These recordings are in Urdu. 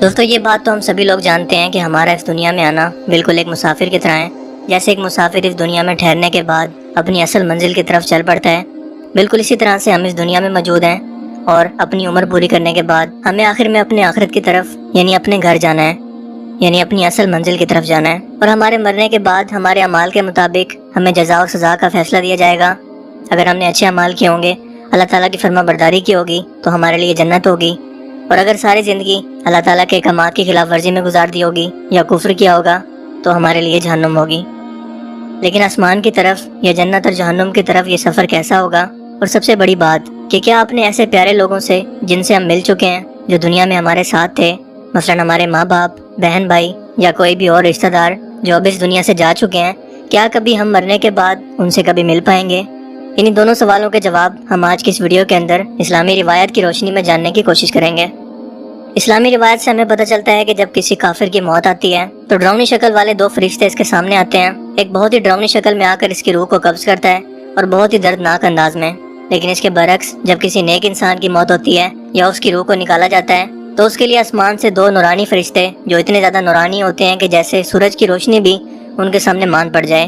دوستو یہ بات تو ہم سبھی لوگ جانتے ہیں کہ ہمارا اس دنیا میں آنا بالکل ایک مسافر کی طرح ہے۔ جیسے ایک مسافر اس دنیا میں ٹھہرنے کے بعد اپنی اصل منزل کی طرف چل پڑتا ہے، بالکل اسی طرح سے ہم اس دنیا میں موجود ہیں اور اپنی عمر پوری کرنے کے بعد ہمیں آخر میں اپنے آخرت کی طرف یعنی اپنے گھر جانا ہے، یعنی اپنی اصل منزل کی طرف جانا ہے۔ اور ہمارے مرنے کے بعد ہمارے اعمال کے مطابق ہمیں جزا اور سزا کا فیصلہ دیا جائے گا۔ اگر ہم نے اچھے اعمال کیے ہوں گے، اللہ تعالیٰ کی فرما برداری کی ہوگی تو ہمارے لیے جنت ہوگی، اور اگر ساری زندگی اللہ تعالیٰ کے احکامات کی خلاف ورزی میں گزار دی ہوگی یا کفر کیا ہوگا تو ہمارے لیے جہنم ہوگی۔ لیکن آسمان کی طرف یا جنت اور جہنم کی طرف یہ سفر کیسا ہوگا؟ اور سب سے بڑی بات کہ کیا اپنے ایسے پیارے لوگوں سے جن سے ہم مل چکے ہیں، جو دنیا میں ہمارے ساتھ تھے، مثلاً ہمارے ماں باپ، بہن بھائی یا کوئی بھی اور رشتہ دار جو اب اس دنیا سے جا چکے ہیں، کیا کبھی ہم مرنے کے بعد ان سے کبھی مل پائیں گے؟ انہی دونوں سوالوں کے جواب ہم آج کی اس ویڈیو کے اندر اسلامی روایت کی روشنی میں جاننے کی کوشش کریں گے۔ اسلامی روایت سے ہمیں پتہ چلتا ہے کہ جب کسی کافر کی موت آتی ہے تو ڈراؤنی شکل والے دو فرشتے اس کے سامنے آتے ہیں۔ ایک بہت ہی ڈراؤنی شکل میں آ کر اس کی روح کو قبض کرتا ہے اور بہت ہی دردناک انداز میں۔ لیکن اس کے برعکس جب کسی نیک انسان کی موت ہوتی ہے یا اس کی روح کو نکالا جاتا ہے تو اس کے لیے آسمان سے دو نورانی فرشتے جو اتنے زیادہ نورانی ہوتے ہیں کہ جیسے سورج کی روشنی بھی ان کے سامنے مان پڑ جائے،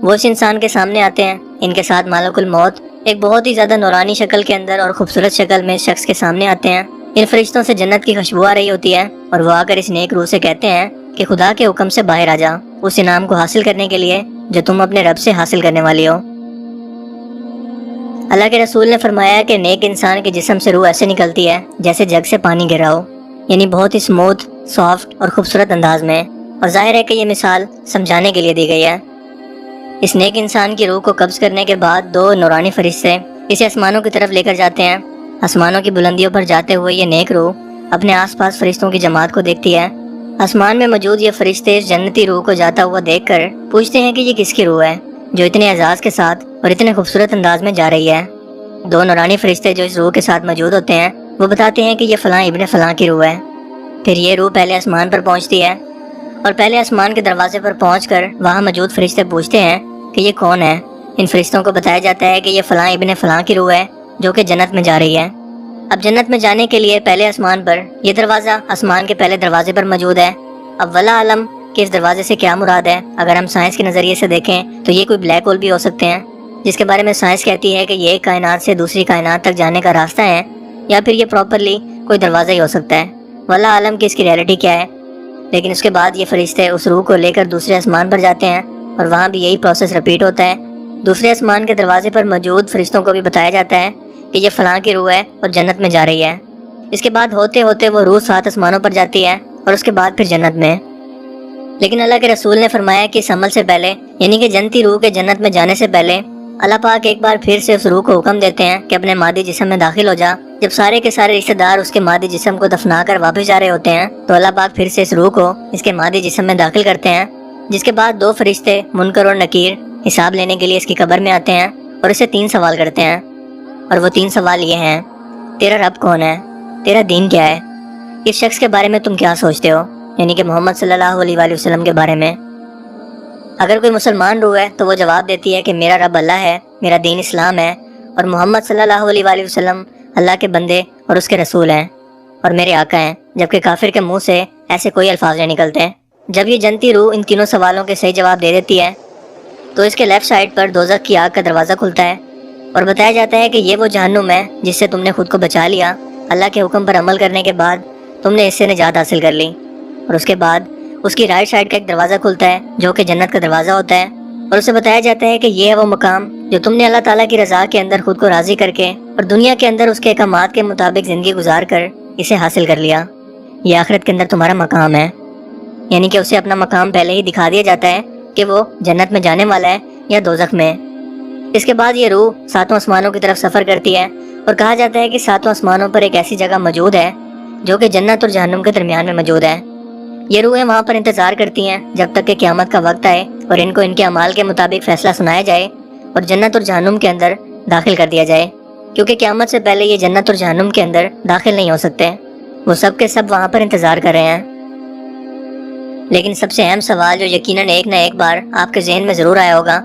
وہ اس انسان کے سامنے آتے ہیں۔ ان کے ساتھ ملک الموت ایک بہت ہی زیادہ نورانی شکل کے اندر اور خوبصورت شکل میں شخص کے سامنے آتے ہیں۔ ان فرشتوں سے جنت کی خوشبو آ رہی ہوتی ہے اور وہ آ کر اس نیک روح سے کہتے ہیں کہ خدا کے حکم سے باہر آ جا اس انعام کو حاصل کرنے کے لیے جو تم اپنے رب سے حاصل کرنے والی ہو۔ اللہ کے رسول نے فرمایا کہ نیک انسان کے جسم سے روح ایسے نکلتی ہے جیسے جگ سے پانی گر رہا ہو، یعنی بہت ہی اسموتھ، سافٹ اور خوبصورت انداز میں، اور ظاہر ہے کہ یہ مثال سمجھانے کے لیے دی گئی ہے۔ اس نیک انسان کی روح کو قبض کرنے کے بعد دو نورانی فرشتے اسے آسمانوں کی طرف لے کر جاتے ہیں۔ آسمانوں کی بلندیوں پر جاتے ہوئے یہ نیک روح اپنے آس پاس فرشتوں کی جماعت کو دیکھتی ہے۔ آسمان میں موجود یہ فرشتے اس جنتی روح کو جاتا ہوا دیکھ کر پوچھتے ہیں کہ یہ کس کی روح ہے جو اتنے اعزاز کے ساتھ اور اتنے خوبصورت انداز میں جا رہی ہے۔ دو نورانی فرشتے جو اس روح کے ساتھ موجود ہوتے ہیں وہ بتاتے ہیں کہ یہ فلاں ابن فلاں کی روح ہے۔ پھر یہ روح پہلے آسمان پر پہنچتی ہے اور پہلے آسمان کے دروازے پر پہنچ کر وہاں موجود فرشتے پوچھتے ہیں کہ یہ کون ہے۔ ان فرشتوں کو بتایا جاتا ہے کہ یہ فلاں ابن فلاں کی روح ہے جو کہ جنت میں جا رہی ہے۔ اب جنت میں جانے کے لیے پہلے آسمان پر یہ دروازہ آسمان کے پہلے دروازے پر موجود ہے۔ اب واللہ عالم کہ اس دروازے سے کیا مراد ہے۔ اگر ہم سائنس کے نظریے سے دیکھیں تو یہ کوئی بلیک ہول بھی ہو سکتے ہیں، جس کے بارے میں سائنس کہتی ہے کہ یہ ایک کائنات سے دوسری کائنات تک جانے کا راستہ ہے، یا پھر یہ پراپرلی کوئی دروازہ ہی ہو سکتا ہے۔ واللہ عالم کہ اس کی ریئلٹی کیا ہے۔ لیکن اس کے بعد یہ فرشتے اس روح کو لے کر دوسرے آسمان پر جاتے ہیں اور وہاں بھی یہی پروسیس رپیٹ ہوتا ہے۔ دوسرے آسمان کے دروازے پر موجود فرشتوں کو بھی بتایا جاتا ہے کہ یہ فلاں کی روح ہے اور جنت میں جا رہی ہے۔ اس کے بعد ہوتے ہوتے وہ روح 7 آسمانوں پر جاتی ہے اور اس کے بعد پھر جنت میں۔ لیکن اللہ کے رسول نے فرمایا کہ اس عمل سے پہلے، یعنی کہ جنتی روح کے جنت میں جانے سے پہلے، اللہ پاک ایک بار پھر سے اس روح کو حکم دیتے ہیں کہ اپنے مادی جسم میں داخل ہو جا۔ جب سارے کے سارے رشتہ دار اس کے مادی جسم کو دفنا کر واپس جا رہے ہوتے ہیں تو اللہ پاک پھر سے اس روح کو اس کے مادی جسم میں داخل کرتے ہیں، جس کے بعد دو فرشتے منکر اور نکیر حساب لینے کے لیے اس کی قبر میں آتے ہیں اور اسے 3 سوال کرتے ہیں۔ اور وہ 3 سوال یہ ہیں: تیرا رب کون ہے؟ تیرا دین کیا ہے؟ اس شخص کے بارے میں تم کیا سوچتے ہو، یعنی کہ محمد صلی اللہ علیہ وآلہ وسلم کے بارے میں۔ اگر کوئی مسلمان روح ہے تو وہ جواب دیتی ہے کہ میرا رب اللہ ہے، میرا دین اسلام ہے، اور محمد صلی اللہ علیہ وآلہ وسلم اللہ کے بندے اور اس کے رسول ہیں اور میرے آقا ہیں، جبکہ کافر کے منہ سے ایسے کوئی الفاظ نہیں نکلتے۔ جب یہ جنتی روح ان تینوں سوالوں کے صحیح جواب دے دیتی ہے تو اس کے لیفٹ سائڈ پر دوزخ کی آگ کا دروازہ کھلتا ہے اور بتایا جاتا ہے کہ یہ وہ جہنم ہے جس سے تم نے خود کو بچا لیا۔ اللہ کے حکم پر عمل کرنے کے بعد تم نے اس سے نجات حاصل کر لی۔ اور اس کے بعد اس کی رائٹ سائڈ کا ایک دروازہ کھلتا ہے جو کہ جنت کا دروازہ ہوتا ہے، اور اسے بتایا جاتا ہے کہ یہ ہے وہ مقام جو تم نے اللہ تعالیٰ کی رضا کے اندر خود کو راضی کر کے اور دنیا کے اندر اس کے احکامات کے مطابق زندگی گزار کر اسے حاصل کر لیا۔ یہ آخرت کے اندر تمہارا مقام ہے، یعنی کہ اسے اپنا مقام پہلے ہی دکھا دیا جاتا ہے کہ وہ جنت میں جانے والا ہے یا دوزخ میں۔ اس کے بعد یہ روح 7 آسمانوں کی طرف سفر کرتی ہے اور کہا جاتا ہے کہ 7 آسمانوں پر ایک ایسی جگہ موجود ہے جو کہ جنت اور جہنم کے درمیان میں موجود ہے۔ یہ روحیں وہاں پر انتظار کرتی ہیں جب تک کہ قیامت کا وقت آئے اور ان کو ان کے اعمال کے مطابق فیصلہ سنایا جائے اور جنت اور جہنم کے اندر داخل کر دیا جائے، کیونکہ قیامت سے پہلے یہ جنت اور جہنم کے اندر داخل نہیں ہو سکتے۔ وہ سب کے سب وہاں پر انتظار کر رہے ہیں۔ لیکن سب سے اہم سوال جو یقیناً ایک نہ ایک بار آپ کے ذہن میں ضرور آیا ہوگا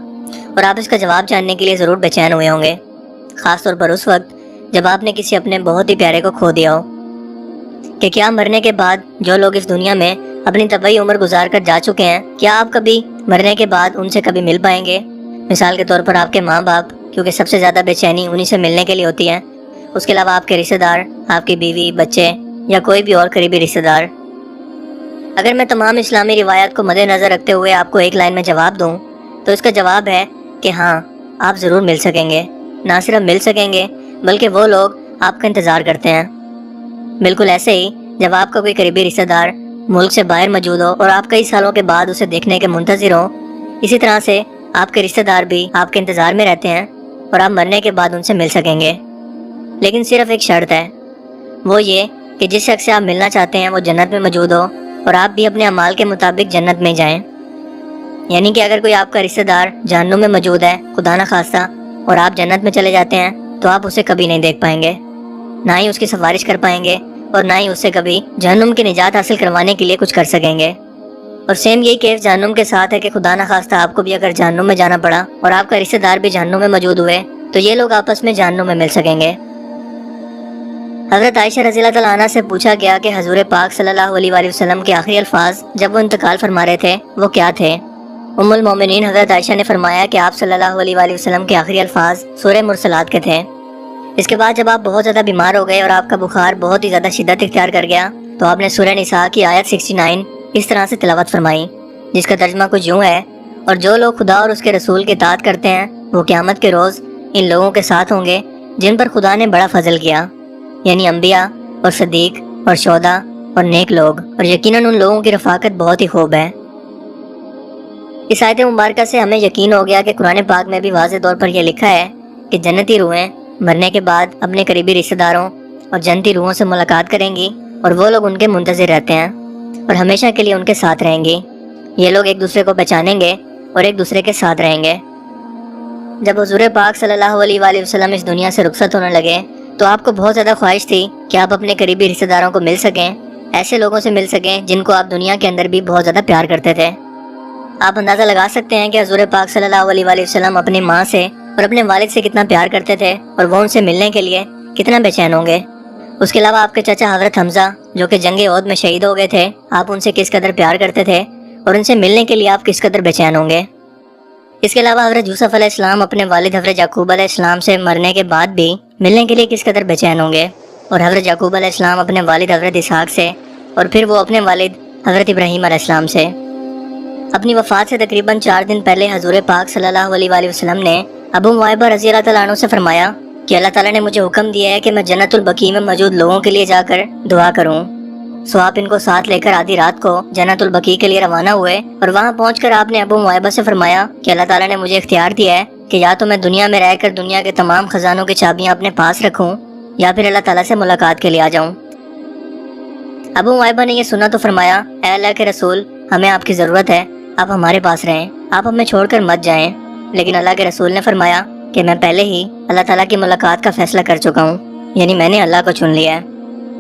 اور آپ اس کا جواب جاننے کے لیے ضرور بے چین ہوئے ہوں گے، خاص طور پر اس وقت جب آپ نے کسی اپنے بہت ہی پیارے کو کھو دیا ہو۔ کہ کیا مرنے کے بعد جو لوگ اس دنیا میں اپنی طبعی عمر گزار کر جا چکے ہیں، کیا آپ کبھی مرنے کے بعد ان سے کبھی مل پائیں گے؟ مثال کے طور پر آپ کے ماں باپ، کیونکہ سب سے زیادہ بے چینی انہی سے ملنے کے لیے ہوتی ہے۔ اس کے علاوہ آپ کے رشتہ دار، آپ کی بیوی، بچے یا کوئی بھی اور قریبی رشتہ دار۔ اگر میں تمام اسلامی روایات کو مد نظر رکھتے ہوئے آپ کو ایک لائن میں جواب دوں تو اس کا جواب ہے کہ ہاں، آپ ضرور مل سکیں گے۔ نہ صرف مل سکیں گے بلکہ وہ لوگ آپ کا انتظار کرتے ہیں۔ بالکل ایسے ہی جب آپ کا کوئی قریبی رشتہ دار ملک سے باہر موجود ہو اور آپ کئی سالوں کے بعد اسے دیکھنے کے منتظر ہوں، اسی طرح سے آپ کے رشتہ دار بھی آپ کے انتظار میں رہتے ہیں اور آپ مرنے کے بعد ان سے مل سکیں گے۔ لیکن صرف ایک شرط ہے، وہ یہ کہ جس شخص سے آپ ملنا چاہتے ہیں وہ جنت میں موجود ہو اور آپ بھی اپنے اعمال کے مطابق جنت میں جائیں۔ یعنی کہ اگر کوئی آپ کا رشتہ دار جہنم میں موجود ہے، خدا نہ خواستہ، اور آپ جنت میں چلے جاتے ہیں تو آپ اسے کبھی نہیں دیکھ پائیں گے، نہ ہی اس کی سفارش کر پائیں گے اور نہ ہی اس سے کبھی جہنم کی نجات حاصل کروانے کے لیے کچھ کر سکیں گے۔ اور سیم یہی کیس جہنم کے ساتھ ہے کہ خدا نہ خواستہ آپ کو بھی اگر جہنم میں جانا پڑا اور آپ کا رشتہ دار بھی جہنم میں موجود ہوئے تو یہ لوگ آپس میں جہنم میں مل سکیں گے۔ حضرت عائشہ رضی اللہ تعالیٰ عنہ سے پوچھا گیا کہ حضور پاک صلی اللہ علیہ وآلہ وسلم کے آخری الفاظ جب وہ انتقال فرما رہے تھے وہ کیا تھے؟ ام المومنین حضرت عائشہ نے فرمایا کہ آپ صلی اللہ علیہ وآلہ وسلم کے آخری الفاظ سورہ مرسلات کے تھے۔ اس کے بعد جب آپ بہت زیادہ بیمار ہو گئے اور آپ کا بخار بہت ہی زیادہ شدت اختیار کر گیا تو آپ نے سورہ نساء کی آیت 69 اس طرح سے تلاوت فرمائی، جس کا ترجمہ کچھ یوں ہے: اور جو لوگ خدا اور اس کے رسول کی اطاعت کرتے ہیں وہ قیامت کے روز ان لوگوں کے ساتھ ہوں گے جن پر خدا نے بڑا فضل کیا، یعنی انبیاء اور صدیق اور شہداء اور نیک لوگ، اور یقیناً ان لوگوں کی رفاقت بہت ہی خوب ہے۔ اس آیت مبارکہ سے ہمیں یقین ہو گیا کہ قرآن پاک میں بھی واضح طور پر یہ لکھا ہے کہ جنتی روحیں مرنے کے بعد اپنے قریبی رشتہ داروں اور جنتی روحوں سے ملاقات کریں گی اور وہ لوگ ان کے منتظر رہتے ہیں اور ہمیشہ کے لیے ان کے ساتھ رہیں گی۔ یہ لوگ ایک دوسرے کو پہچانیں گے اور ایک دوسرے کے ساتھ رہیں گے۔ جب حضور پاک صلی اللہ علیہ وآلہ وسلم اس دنیا سے رخصت ہونے لگے تو آپ کو بہت زیادہ خواہش تھی کہ آپ اپنے قریبی رشتہ داروں کو مل سکیں، ایسے لوگوں سے مل سکیں جن کو آپ دنیا کے اندر بھی بہت زیادہ پیار کرتے تھے۔ آپ اندازہ لگا سکتے ہیں کہ حضور پاک صلی اللہ علیہ وآلہ وسلم اپنی ماں سے اور اپنے والد سے کتنا پیار کرتے تھے اور وہ ان سے ملنے کے لیے کتنا بے چین ہوں گے۔ اس کے علاوہ آپ کے چچا حضرت حمزہ جو کہ جنگ احد میں شہید ہو گئے تھے، آپ ان سے کس قدر پیار کرتے تھے اور ان سے ملنے کے لیے آپ کس قدر بے چین ہوں گے۔ اس کے علاوہ حضرت یوسف علیہ السلام اپنے والد حضرت یعقوب علیہ السلام سے مرنے کے بعد بھی ملنے کے لیے کس قدر بے چین ہوں گے، اور حضرت یعقوب علیہ السلام اپنے والد حضرت اسحاق سے اور پھر وہ اپنے والد حضرت ابراہیم علیہ السلام سے۔ اپنی وفات سے تقریباً 4 دن پہلے حضور پاک صلی اللہ علیہ وآلہ وسلم نے ابو معیبہ رضی اللہ تعالیٰ عنہ سے فرمایا کہ اللہ تعالیٰ نے مجھے حکم دیا ہے کہ میں جنت البقیع میں موجود لوگوں کے لیے جا کر دعا کروں۔ سو آپ ان کو ساتھ لے کر آدھی رات کو جنت البقیع کے لیے روانہ ہوئے اور وہاں پہنچ کر آپ نے ابو معیبہ سے فرمایا کہ اللہ تعالیٰ نے مجھے اختیار دیا ہے کہ یا تو میں دنیا میں رہ کر دنیا کے تمام خزانوں کی چابیاں اپنے پاس رکھوں یا پھر اللہ تعالیٰ سے ملاقات کے لیے آ جاؤں۔ ابو معیبہ نے یہ سنا تو فرمایا، اے اللہ کے رسول، ہمیں آپ کی ضرورت ہے، آپ ہمارے پاس رہیں، آپ ہمیں چھوڑ کر مت جائیں۔ لیکن اللہ کے رسول نے فرمایا کہ میں پہلے ہی اللہ تعالیٰ کی ملاقات کا فیصلہ کر چکا ہوں، یعنی میں نے اللہ کو چن لیا ہے۔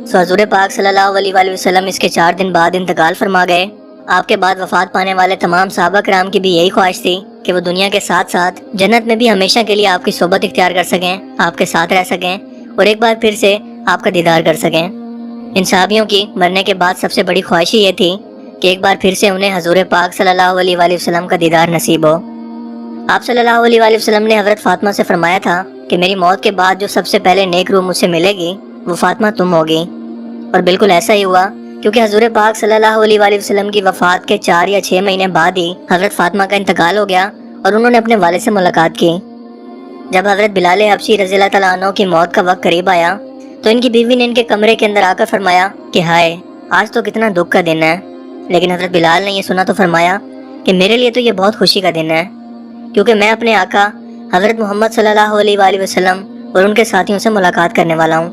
سو حضور پاک صلی اللہ علیہ وآلہ وسلم اس کے 4 دن بعد انتقال فرما گئے۔ آپ کے بعد وفات پانے والے تمام صحابہ کرام کی بھی یہی خواہش تھی کہ وہ دنیا کے ساتھ ساتھ جنت میں بھی ہمیشہ کے لیے آپ کی صحبت اختیار کر سکیں، آپ کے ساتھ رہ سکیں اور ایک بار پھر سے آپ کا دیدار کر سکیں۔ ان صحابیوں کی مرنے کے بعد سب سے بڑی خواہش یہ تھی کہ ایک بار پھر سے انہیں حضور پاک صلی اللہ علیہ وآلہ وسلم کا دیدار نصیب ہو۔ آپ صلی اللہ علیہ وآلہ وسلم نے حضرت فاطمہ سے فرمایا تھا کہ میری موت کے بعد جو سب سے پہلے نیک روح مجھ سے ملے گی وہ فاطمہ تم ہوگی، اور بالکل ایسا ہی ہوا، کیونکہ حضور پاک صلی اللہ علیہ وآلہ وسلم کی وفات کے 4 یا 6 مہینے بعد ہی حضرت فاطمہ کا انتقال ہو گیا اور انہوں نے اپنے والد سے ملاقات کی۔ جب حضرت بلال حبشی رضی اللہ تعالیٰ عنہ کی موت کا وقت قریب آیا تو ان کی بیوی نے ان کے کمرے کے اندر آ کر فرمایا کہ ہائے، آج تو کتنا دکھ کا دن ہے۔ لیکن حضرت بلال نے یہ سنا تو فرمایا کہ میرے لیے تو یہ بہت خوشی کا دن ہے، کیونکہ میں اپنے آقا حضرت محمد صلی اللہ علیہ وآلہ وسلم اور ان کے ساتھیوں سے ملاقات کرنے والا ہوں۔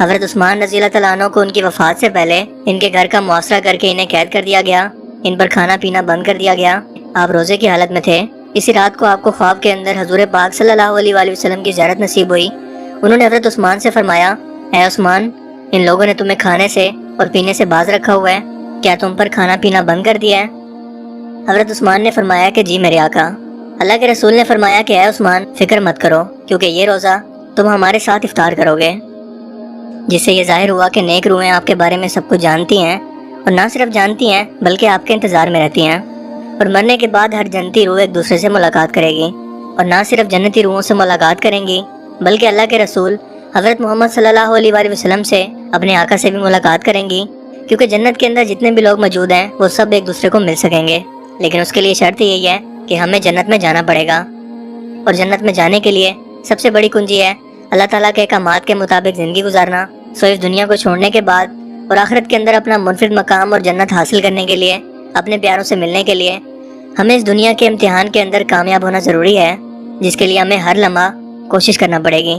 حضرت عثمان رضی اللہ تعالیٰ عنہ کو ان کی وفات سے پہلے ان کے گھر کا محاصرہ کر کے انہیں قید کر دیا گیا، ان پر کھانا پینا بند کر دیا گیا، آپ روزے کی حالت میں تھے۔ اسی رات کو آپ کو خواب کے اندر حضور پاک صلی اللہ علیہ وآلہ وسلم کی زیارت نصیب ہوئی۔ انہوں نے حضرت عثمان سے فرمایا، اے عثمان، ان لوگوں نے تمہیں کھانے سے اور پینے سے باز رکھا ہوا ہے، کیا تم پر کھانا پینا بند کر دیا ہے؟ حضرت عثمان نے فرمایا کہ جی میرے آقا۔ اللہ کے رسول نے فرمایا کہ اے عثمان، فکر مت کرو، کیونکہ یہ روزہ تم ہمارے ساتھ افطار کرو گے۔ جس سے یہ ظاہر ہوا کہ نیک روحیں آپ کے بارے میں سب کچھ جانتی ہیں، اور نہ صرف جانتی ہیں بلکہ آپ کے انتظار میں رہتی ہیں۔ اور مرنے کے بعد ہر جنتی روح ایک دوسرے سے ملاقات کرے گی، اور نہ صرف جنتی روحوں سے ملاقات کریں گی بلکہ اللہ کے رسول حضرت محمد صلی اللہ علیہ وآلہ وسلم سے، اپنے آقا سے بھی ملاقات کریں گی، کیونکہ جنت کے اندر جتنے بھی لوگ موجود ہیں وہ سب ایک دوسرے کو مل سکیں گے، لیکن اس کے لیے شرط یہی ہے کہ ہمیں جنت میں جانا پڑے گا۔ اور جنت میں جانے کے لیے سب سے بڑی کنجی ہے اللہ تعالیٰ کے احکامات کے مطابق زندگی گزارنا۔ اس دنیا کو چھوڑنے کے بعد اور آخرت کے اندر اپنا منفرد مقام اور جنت حاصل کرنے کے لیے، اپنے پیاروں سے ملنے کے لیے، ہمیں اس دنیا کے امتحان کے اندر کامیاب ہونا ضروری ہے، جس کے لیے ہمیں ہر لمحہ کوشش کرنا پڑے گی۔